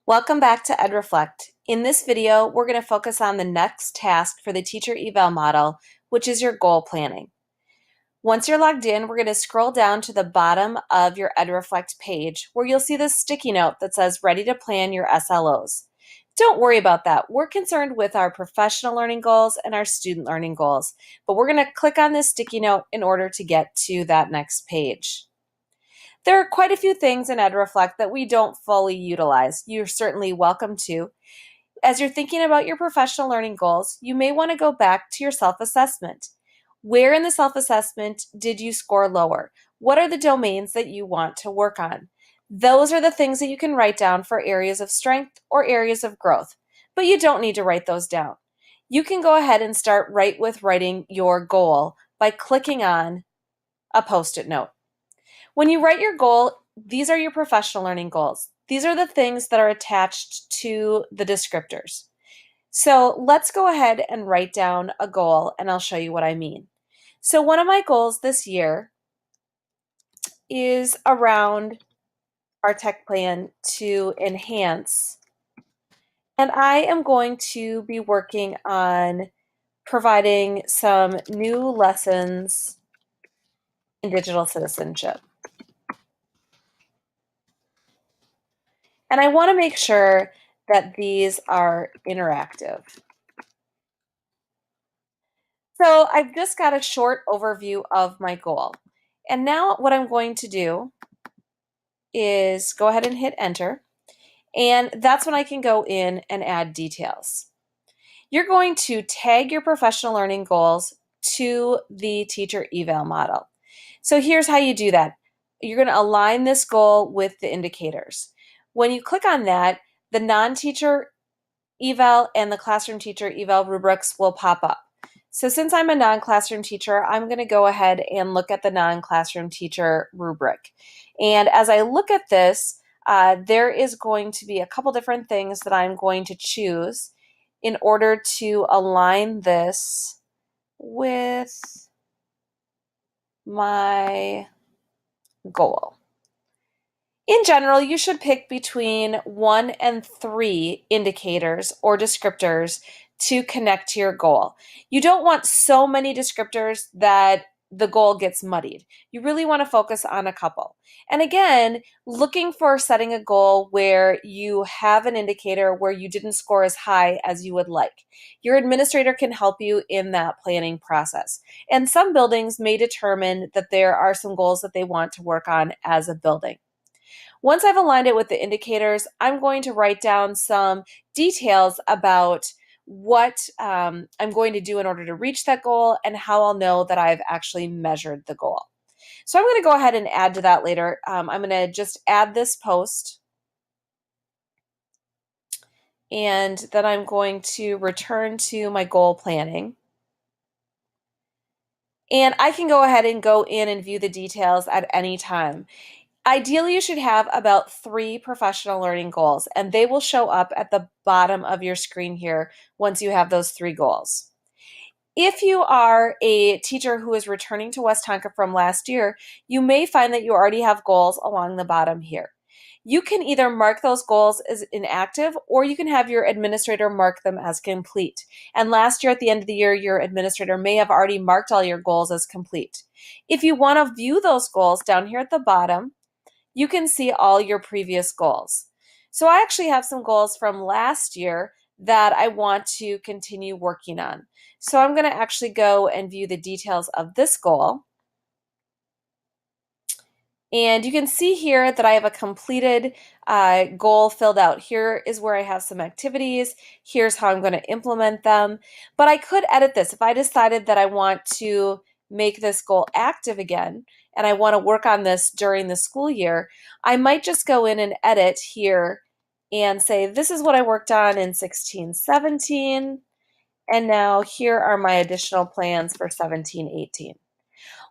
Welcome back to EdReflect. In this video, we're going to focus on the next task for the teacher eval model, which is your goal planning. Once you're logged in, we're going to scroll down to the bottom of your EdReflect page where you'll see this sticky note that says ready to plan your SLOs. Don't worry about that. We're concerned with our professional learning goals and our student learning goals, but we're going to click on this sticky note in order to get to that next page. There are quite a few things in EdReflect that we don't fully utilize. You're certainly welcome to. As you're thinking about your professional learning goals, you may want to go back to your self-assessment. Where in the self-assessment did you score lower? What are the domains that you want to work on? Those are the things that you can write down for areas of strength or areas of growth, but you don't need to write those down. You can go ahead and start right with writing your goal by clicking on a post-it note. When you write your goal, these are your professional learning goals. These are the things that are attached to the descriptors. So let's go ahead and write down a goal and I'll show you what I mean. So one of my goals this year is around our tech plan to enhance, and I am going to be working on providing some new lessons in digital citizenship. And I want to make sure that these are interactive. So I've just got a short overview of my goal. And now what I'm going to do is go ahead and hit enter. And that's when I can go in and add details. You're going to tag your professional learning goals to the teacher eval model. So here's how you do that. You're going to align this goal with the indicators. When you click on that, the non-teacher eval and the classroom teacher eval rubrics will pop up. So since I'm a non-classroom teacher, I'm going to go ahead and look at the non-classroom teacher rubric. And as I look at this, there is going to be a couple different things that I'm going to choose in order to align this with my goal. In general, you should pick between 1 and 3 indicators or descriptors to connect to your goal. You don't want so many descriptors that the goal gets muddied. You really want to focus on a couple. And again, looking for setting a goal where you have an indicator where you didn't score as high as you would like. Your administrator can help you in that planning process. And some buildings may determine that there are some goals that they want to work on as a building. Once I've aligned it with the indicators, I'm going to write down some details about what I'm going to do in order to reach that goal and how I'll know that I've actually measured the goal. So I'm going to go ahead and add to that later. I'm going to just add this post, and then I'm going to return to my goal planning. And I can go ahead and go in and view the details at any time. Ideally, you should have about 3 professional learning goals, and they will show up at the bottom of your screen here once you have those 3 goals. If you are a teacher who is returning to Westonka from last year, you may find that you already have goals along the bottom here. You can either mark those goals as inactive, or you can have your administrator mark them as complete. And last year at the end of the year, your administrator may have already marked all your goals as complete. If you want to view those goals down here at the bottom, you can see all your previous goals. So I actually have some goals from last year that I want to continue working on. So I'm going to actually go and view the details of this goal. And you can see here that I have a completed goal filled out. Here is where I have some activities. Here's how I'm going to implement them. But I could edit this. If I decided that I want to make this goal active again, and I want to work on this during the school year, I might just go in and edit here and say, this is what I worked on in 16-17, and now here are my additional plans for 17-18.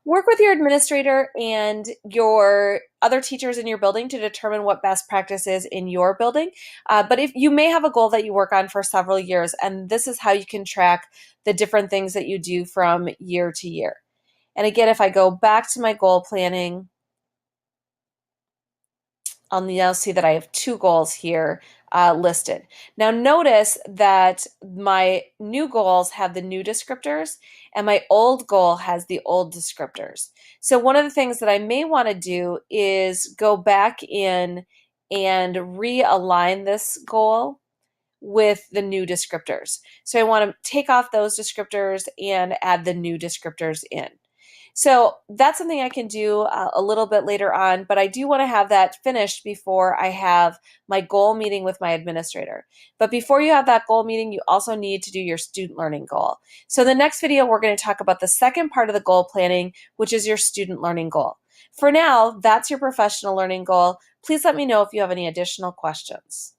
Work with your administrator and your other teachers in your building to determine what best practice is in your building. But if you may have a goal that you work on for several years, and this is how you can track the different things that you do from year to year. And again, if I go back to my goal planning, I'll now see that I have 2 goals here listed. Now notice that my new goals have the new descriptors and my old goal has the old descriptors. So one of the things that I may want to do is go back in and realign this goal with the new descriptors. So I want to take off those descriptors and add the new descriptors in. So that's something I can do a little bit later on, but I do want to have that finished before I have my goal meeting with my administrator. But before you have that goal meeting, you also need to do your student learning goal. So in the next video, we're going to talk about the second part of the goal planning, which is your student learning goal. For now, that's your professional learning goal. Please let me know if you have any additional questions.